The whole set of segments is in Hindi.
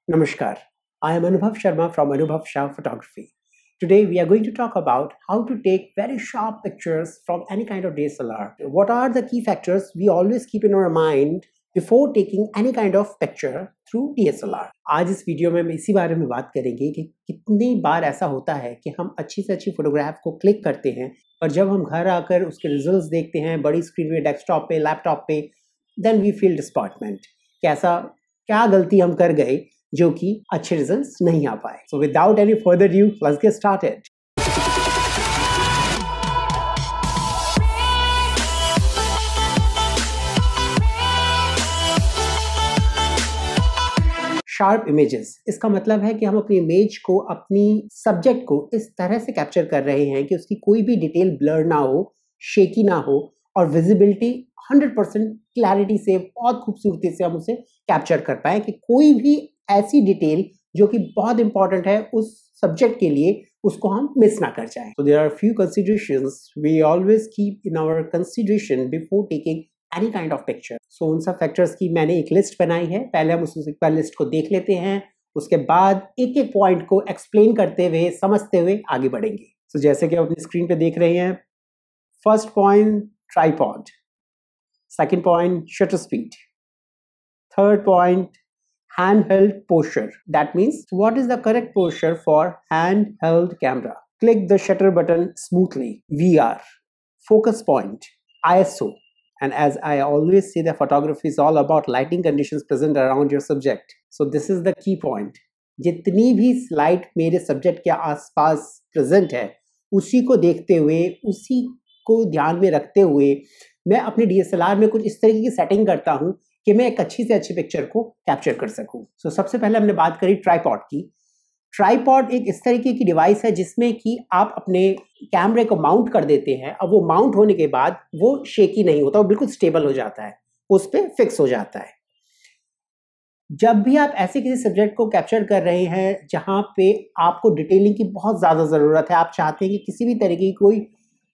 Namaskar. I am Anubhav Sharma from Anubhav Shah Photography. Today we are going to talk about how to take very sharp pictures from any kind of DSLR. What are the key factors we always keep in our mind before taking any kind of picture through DSLR. आज इस वीडियो में हम इसी बारे में बात करेंगे कि कितनी बार ऐसा होता है कि हम अच्छी से अच्छी फोटोग्राफ को क्लिक करते हैं और जब हम घर आकर उसके रिजल्ट्स देखते हैं बड़ी स्क्रीन पे, डेस्कटॉप पे, लैपटॉप पे, देन वी फील डिसअपॉइंटमेंट। कैसा क्या गलती हम कर गए जो कि अच्छे रिजल्ट्स नहीं आ पाए। So without any further due let's get started. Sharp images, इसका मतलब है कि हम अपनी इमेज को, अपनी सब्जेक्ट को इस तरह से कैप्चर कर रहे हैं कि उसकी कोई भी डिटेल ब्लर ना हो, शेकी ना हो और विजिबिलिटी 100% क्लैरिटी से, बहुत खूबसूरती से हम उसे कैप्चर कर पाए कि कोई भी ऐसी डिटेल जो कि बहुत इंपॉर्टेंट है उस सब्जेक्ट के लिए, उसको हम मिस ना कर जाएं। So there are few considerations we always keep in our consideration before taking any kind of picture. So उन सब फैक्टर्स की मैंने एक लिस्ट बनाई है। पहले हम उस लिस्ट को देख लेते हैं, उसके बाद एक एक पॉइंट को एक्सप्लेन करते हुए, समझते हुए आगे बढ़ेंगे। So जैसे कि आप अपनी स्क्रीन पे देख रहे हैं, first point tripod, second point shutter speed, third point handheld posture. That means what is the correct posture for handheld camera? Click the shutter button smoothly. VR, focus point, ISO. And as I always say, the photography is all about lighting conditions present around your subject. So this is the key point. जितनी भी लाइट मेरे सब्जेक्ट के आसपास प्रेजेंट है, उसी को देखते हुए, उसी को ध्यान में रखते हुए मैं अपने DSLR में कुछ इस तरीके की सेटिंग करता हूं कि मैं एक अच्छी से अच्छी पिक्चर को कैप्चर कर सकूं। सो सबसे पहले हमने बात करी ट्राइपॉड की। ट्राइपॉड एक इस तरीके की डिवाइस है जिसमें कि आप अपने कैमरे को माउंट कर देते हैं। अब वो माउंट होने के बाद वो शेकी नहीं होता, वो बिल्कुल स्टेबल हो जाता है, उस पर फिक्स हो जाता है। जब भी आप ऐसे किसी सब्जेक्ट को कैप्चर कर रहे हैं जहां पे आपको डिटेलिंग की बहुत ज़्यादा ज़रूरत है, आप चाहते हैं कि किसी भी तरीके की कोई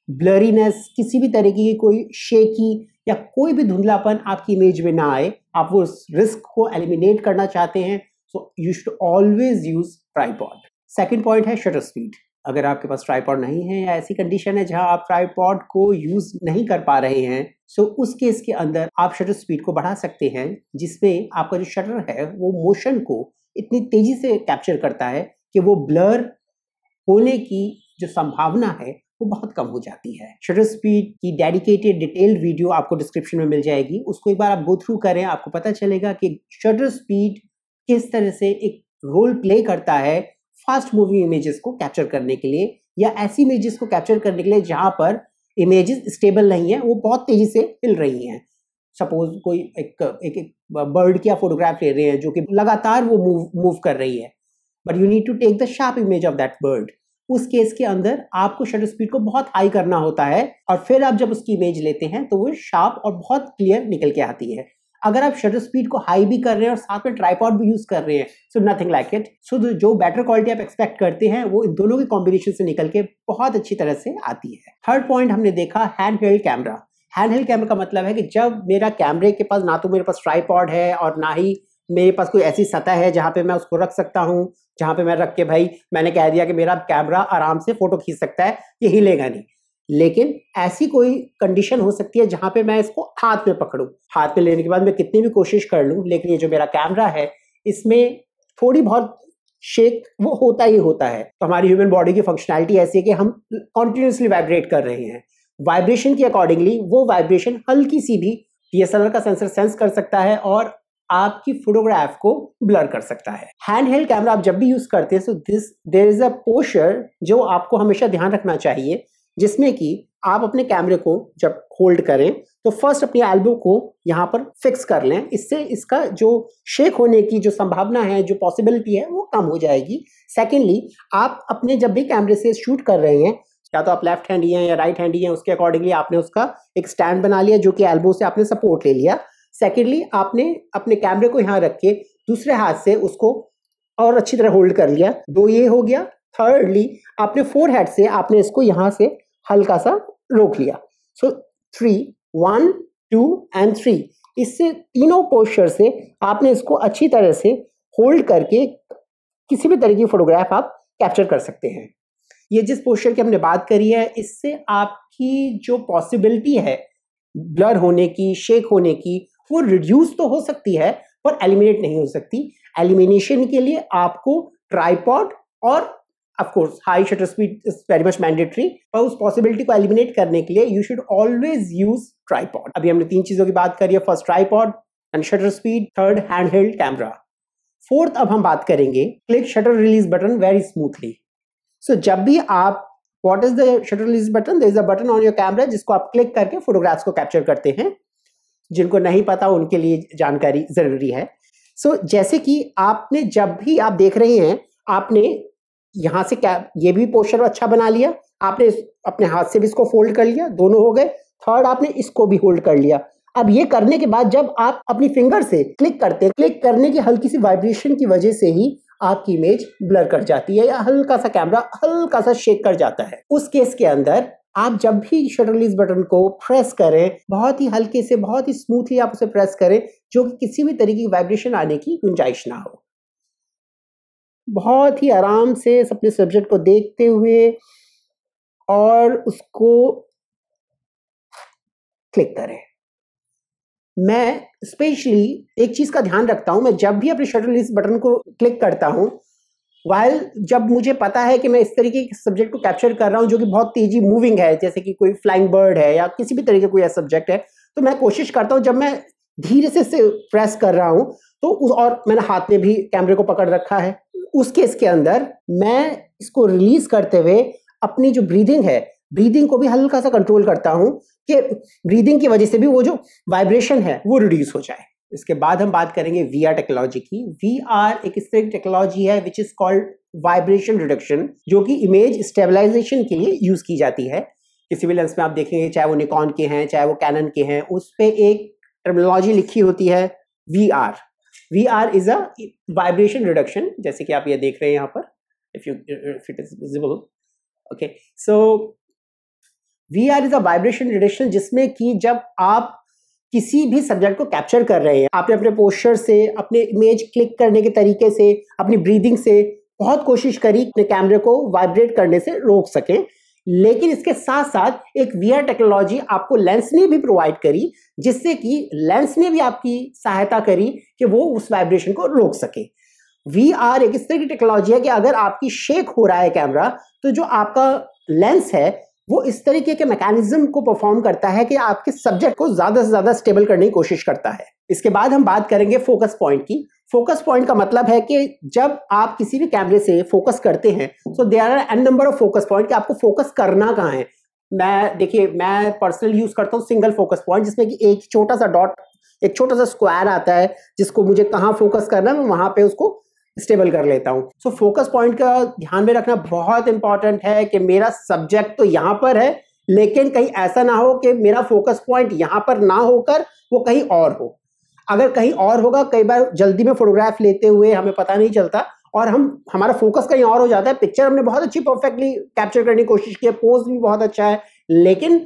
ब्लरीनेस, किसी भी तरीके की कोई शेकी या कोई भी धुंधलापन आपकी इमेज में ना आए, आप वो रिस्क को एलिमिनेट करना चाहते हैं, so you should always use tripod. Second point है शटर स्पीड। अगर आपके पास ट्राइपॉड नहीं है या ऐसी कंडीशन है जहां आप ट्राइपॉड को यूज नहीं कर पा रहे हैं, सो उस केस के अंदर आप शटर स्पीड को बढ़ा सकते हैं, जिसमें आपका जो शटर है वो मोशन को इतनी तेजी से कैप्चर करता है कि वो ब्लर होने की जो संभावना है वो बहुत कम हो जाती है। शटर स्पीड की डेडिकेटेड डिटेल्ड वीडियो आपको डिस्क्रिप्शन में मिल जाएगी, उसको एक बार आप गो थ्रू करें, आपको पता चलेगा कि शटर स्पीड किस तरह से एक रोल प्ले करता है फास्ट मूविंग इमेजेस को कैप्चर करने के लिए, या ऐसी इमेजेस को कैप्चर करने के लिए जहां पर इमेजेस स्टेबल नहीं है, वो बहुत तेजी से हिल रही हैं। सपोज कोई एक बर्ड की आप फोटोग्राफ ले रहे हैं जो कि लगातार वो मूव कर रही है, but you need to take the sharp image of that bird. उस केस के अंदर आपको शटर स्पीड को बहुत हाई करना होता है और फिर आप जब उसकी इमेज लेते हैं तो वो शार्प और बहुत क्लियर निकल के आती है। अगर आप शटर स्पीड को हाई भी कर रहे हैं और साथ में ट्राइपॉड भी यूज कर रहे हैं, सो नथिंग लाइक इट। सो जो बेटर क्वालिटी आप एक्सपेक्ट करते हैं वो इन दोनों के कॉम्बिनेशन से निकल के बहुत अच्छी तरह से आती है। थर्ड पॉइंट हमने देखा hand held camera. Hand held camera का मतलब है कि जब मेरा कैमरे के पास ना तो मेरे पास ट्राइपॉड है और ना ही मेरे पास कोई ऐसी सतह है जहां पे मैं उसको रख सकता हूं, जहां पे मैं रख के भाई मैंने कह दिया कि मेरा कैमरा आराम से फोटो खींच सकता है, ये हिलेगा नहीं। लेकिन ऐसी कोई कंडीशन हो सकती है जहां पे मैं इसको हाथ में पकड़ूं, हाथ में लेने के बाद मैं कितनी भी कोशिश कर लूं, लेकिन ये जो मेरा कैमरा है इसमें थोड़ी बहुत शेक वो होता ही होता है। तो हमारी ह्यूमन बॉडी की फंक्शनैलिटी ऐसी है कि हम कॉन्टिन्यूसली वाइब्रेट कर रहे हैं। वाइब्रेशन के अकॉर्डिंगली वो वाइब्रेशन हल्की सी भी DSLR का सेंसर सेंस कर सकता है और आपकी फोटोग्राफ को ब्लर कर सकता है। हैंड हेल्ड कैमरा आप जब भी यूज करते हैं, so there is a posture जो आपको हमेशा ध्यान रखना चाहिए, जिसमें कि आप अपने कैमरे को जब होल्ड करें तो फर्स्ट अपनी एल्बो को यहाँ पर फिक्स कर लें। इससे इसका जो शेक होने की जो संभावना है, जो पॉसिबिलिटी है, वो कम हो जाएगी। सेकेंडली, आप अपने जब भी कैमरे से शूट कर रहे हैं, या तो आप लेफ्ट हैंडी हैं या राइट हैंडी हैं, उसके अकॉर्डिंगली आपने उसका एक स्टैंड बना लिया जो कि एल्बो से आपने सपोर्ट ले लिया। सेकेंडली, आपने अपने कैमरे को यहाँ रख के दूसरे हाथ से उसको और अच्छी तरह होल्ड कर लिया। दो ये हो गया। थर्डली, आपने फोरहेड से आपने इसको यहाँ से हल्का सा रोक लिया। सो 3, 1, 2 and 3, इससे तीनों पोस्चर से आपने इसको अच्छी तरह से होल्ड करके किसी भी तरह की फोटोग्राफ आप कैप्चर कर सकते हैं। ये जिस पोस्चर की हमने बात करी है, इससे आपकी जो पॉसिबिलिटी है ब्लर होने की, शेक होने की, वो रिड्यूस तो हो सकती है पर एलिमिनेट नहीं हो सकती। एलिमिनेशन के लिए आपको ट्राइपॉड और of course high shutter speed is very much mandatory, पर उस पॉसिबिलिटी को एलिमिनेट करने के लिए you should always use tripod. अभी हमने 3 चीजों की बात करी है, first tripod and shutter speed, third handheld camera, fourth अब हम बात करेंगे click shutter release button very smoothly. So जब भी आप, what is the shutter release button? There is a button on your camera जिसको आप क्लिक करके फोटोग्राफ्स को कैप्चर करते हैं। जिनको नहीं पता उनके लिए जानकारी जरूरी है। सो जैसे कि आपने, जब भी आप देख रहे हैं, आपने यहां से ये भी पोस्चर अच्छा बना लिया, आपने अपने हाथ से भी इसको फोल्ड कर लिया, दोनों हो गए। थर्ड, आपने इसको भी होल्ड कर लिया। अब ये करने के बाद जब आप अपनी फिंगर से क्लिक करते हैं, क्लिक करने की हल्की सी वाइब्रेशन की वजह से ही आपकी इमेज ब्लर कर जाती है या हल्का सा कैमरा हल्का सा शेक कर जाता है। उस केस के अंदर आप जब भी शटर रिलीज बटन को प्रेस करें, बहुत ही हल्के से, बहुत ही स्मूथली आप उसे प्रेस करें, जो कि किसी भी तरीके की वाइब्रेशन आने की गुंजाइश ना हो। बहुत ही आराम से अपने सब्जेक्ट को देखते हुए और उसको क्लिक करें। मैं स्पेशली एक चीज का ध्यान रखता हूं, मैं जब भी अपने शटर रिलीज बटन को क्लिक करता हूं, वाइल जब मुझे पता है कि मैं इस तरीके के सब्जेक्ट को कैप्चर कर रहा हूं जो कि बहुत तेजी मूविंग है, जैसे कि कोई फ्लाइंग बर्ड है या किसी भी तरीके का कोई ऐसा सब्जेक्ट है, तो मैं कोशिश करता हूं जब मैं धीरे से इसे प्रेस कर रहा हूं तो और मैंने हाथ में भी कैमरे को पकड़ रखा है, उस केस के अंदर मैं इसको रिलीज करते हुए अपनी जो ब्रीदिंग है, ब्रीदिंग को भी हल्का सा कंट्रोल करता हूं कि ब्रीदिंग की वजह से भी वो जो वाइब्रेशन है वो रिड्यूस हो जाए। इसके बाद हम बात करेंगे VR टेक्नोलॉजी की। VR एक इस तरह की टेक्नोलॉजी है which is called vibration reduction, जो कि इमेज स्टेबलाइजेशन के लिए यूज की जाती है। किसी भी लेंस में आप देखेंगे, चाहे वो निकॉन के हैं चाहे वो कैनन के हैं, उस पे एक टर्मिनोलॉजी लिखी होती है VR। VR is a vibration reduction, जैसे कि आप ये देख रहे हैं यहाँ पर, if it is visible, okay. So VR is a vibration reduction, जिसमें कि जब आप किसी भी सब्जेक्ट को कैप्चर कर रहे हैं, आपने अपने पोस्चर से, अपने इमेज क्लिक करने के तरीके से, अपनी ब्रीदिंग से बहुत कोशिश करी अपने कैमरे को वाइब्रेट करने से रोक सकें, लेकिन इसके साथ साथ एक VR टेक्नोलॉजी आपको लेंस ने भी प्रोवाइड करी, जिससे कि लेंस ने भी आपकी सहायता करी कि वो उस वाइब्रेशन को रोक सके। VR एक इस तरह की टेक्नोलॉजी है कि अगर आपकी शेक हो रहा है कैमरा, तो जो आपका लेंस है वो इस तरीके के मैकेनिज्म को परफॉर्म करता है कि आपके सब्जेक्ट को ज्यादा से ज्यादा स्टेबल करने की कोशिश करता है। इसके बाद हम बात करेंगे फोकस पॉइंट की। फोकस पॉइंट का मतलब है कि जब आप किसी भी कैमरे से फोकस करते हैं, so there are n number of focus point कि आपको फोकस करना कहाँ है। मैं पर्सनली यूज करता हूँ सिंगल फोकस पॉइंट, जिसमें कि एक छोटा सा डॉट, एक छोटा सा स्क्वायर आता है, जिसको मुझे कहाँ फोकस करना है मैं वहां पे उसको स्टेबल कर लेता हूं। सो फोकस पॉइंट का ध्यान में रखना बहुत इंपॉर्टेंट है कि मेरा सब्जेक्ट तो यहां पर है, लेकिन कहीं ऐसा ना हो कि मेरा फोकस पॉइंट यहां पर ना होकर वो कहीं और हो। अगर कहीं और होगा, कई बार जल्दी में फोटोग्राफ लेते हुए हमें पता नहीं चलता और हमारा फोकस कहीं और हो जाता है। पिक्चर हमने बहुत अच्छी परफेक्टली कैप्चर करने की कोशिश की, पोज भी बहुत अच्छा है, लेकिन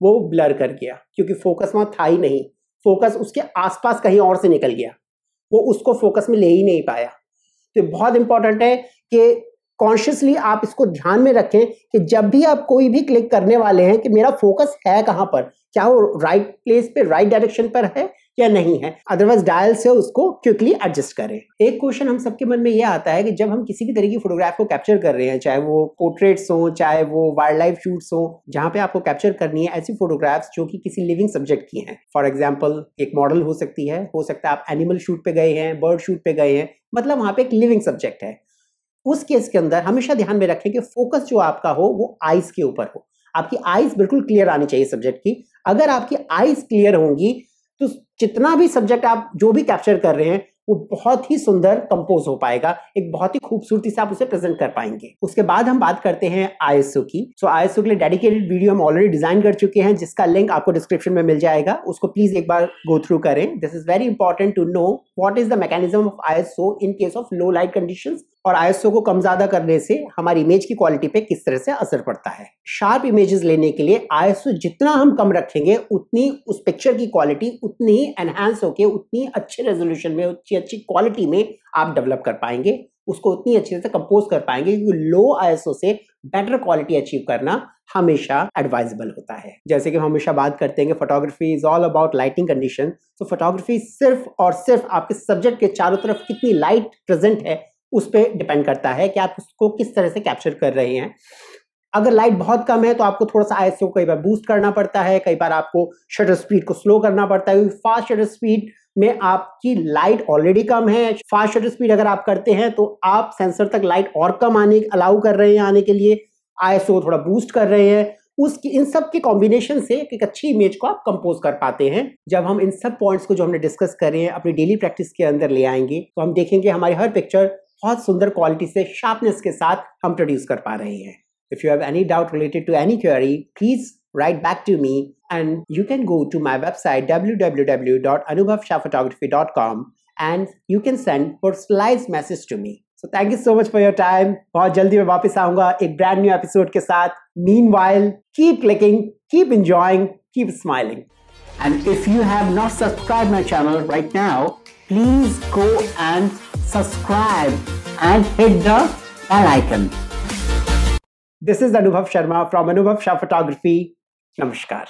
वो ब्लर कर गया क्योंकि फोकस वहां था ही नहीं। फोकस उसके आसपास कहीं और से निकल गया, वो उसको फोकस में ले ही नहीं पाया। तो बहुत इंपॉर्टेंट है कि कॉन्शियसली आप इसको ध्यान में रखें कि जब भी आप कोई भी क्लिक करने वाले हैं कि मेरा फोकस है कहां पर, क्या वो राइट प्लेस पे, राइट डायरेक्शन पर है या नहीं है। अदरवाइज डायल से उसको क्विकली एडजस्ट करें। एक क्वेश्चन हम सबके मन में यह आता है कि जब हम किसी भी तरह की फोटोग्राफ को कैप्चर कर रहे हैं, चाहे वो पोर्ट्रेट्स हो, चाहे वो वाइल्ड लाइफ शूट्स हो, जहां पे आपको कैप्चर करनी है ऐसी फोटोग्राफ्स जो कि किसी लिविंग सब्जेक्ट की हैं। फॉर एग्जाम्पल एक मॉडल हो सकती है, हो सकता है आप एनिमल शूट पे गए हैं, बर्ड शूट पे गए हैं, मतलब वहां पे एक लिविंग सब्जेक्ट है। उस केस के अंदर हमेशा ध्यान में रखें कि फोकस जो आपका हो वो आईज के ऊपर हो। आपकी आईज बिल्कुल क्लियर आनी चाहिए सब्जेक्ट की। अगर आपकी आईज क्लियर होंगी तो जितना भी सब्जेक्ट आप जो भी कैप्चर कर रहे हैं वो बहुत ही सुंदर कंपोज हो पाएगा, एक बहुत ही खूबसूरती से आप उसे प्रेजेंट कर पाएंगे। उसके बाद हम बात करते हैं ISO की। सो ISO के लिए डेडिकेटेड वीडियो हम ऑलरेडी डिजाइन कर चुके हैं, जिसका लिंक आपको डिस्क्रिप्शन में मिल जाएगा, उसको प्लीज एक बार गो थ्रू करें। This is very important to know what is the mechanism of ISO in case of low light conditions और ISO को कम ज्यादा करने से हमारी इमेज की क्वालिटी पे किस तरह से असर पड़ता है। शार्प इमेजेस लेने के लिए ISO जितना हम कम रखेंगे उतनी उस पिक्चर की क्वालिटी उतनी एनहांस होके उतनी अच्छे रेजोल्यूशन में उतनी अच्छी क्वालिटी में आप डेवलप कर पाएंगे, उसको उतनी अच्छी तरह से कंपोज कर पाएंगे, क्योंकि लो ISO से बेटर क्वालिटी अचीव करना हमेशा एडवाइजेबल होता है। जैसे कि हम हमेशा बात करते हैं कि photography is all about lighting condition. तो फोटोग्राफी सिर्फ और सिर्फ आपके सब्जेक्ट के चारों तरफ कितनी लाइट प्रेजेंट है उस पर डिपेंड करता है कि आप उसको किस तरह से कैप्चर कर रहे हैं। अगर लाइट बहुत कम है तो आपको थोड़ा सा ISO कई बार बूस्ट करना पड़ता है, कई बार आपको शटर स्पीड को स्लो करना पड़ता है, क्योंकि फास्ट शटर स्पीड में आपकी लाइट ऑलरेडी कम है। फास्ट शटर स्पीड अगर आप करते हैं तो आप सेंसर तक लाइट और कम अलाउ कर रहे हैं आने के लिए, ISO थोड़ा बूस्ट कर रहे हैं। इन सब के कॉम्बिनेशन से एक अच्छी इमेज को आप कंपोज कर पाते हैं। जब हम इन सब पॉइंट्स को जो हमने डिस्कस करे हैं अपनी डेली प्रैक्टिस के अंदर ले आएंगे तो हम देखेंगे हमारी हर पिक्चर बहुत सुंदर क्वालिटी से शार्पनेस के साथ हम प्रोड्यूस कर पा रहे हैं। If you have any doubt related to any query, please write back to me, and you can go to my website www.anubhavshahphotography.com and you can send personalized message to me. So thank you so much for your time. बहुत जल्दी मैं वापस आऊंगा एक brand new episode के साथ. Meanwhile, keep clicking, keep enjoying, keep smiling. And if you have not subscribed my channel right now, please go and subscribe and hit the bell icon. This is Anubhav Sharma from Anubhav Shah Photography. Namaskar.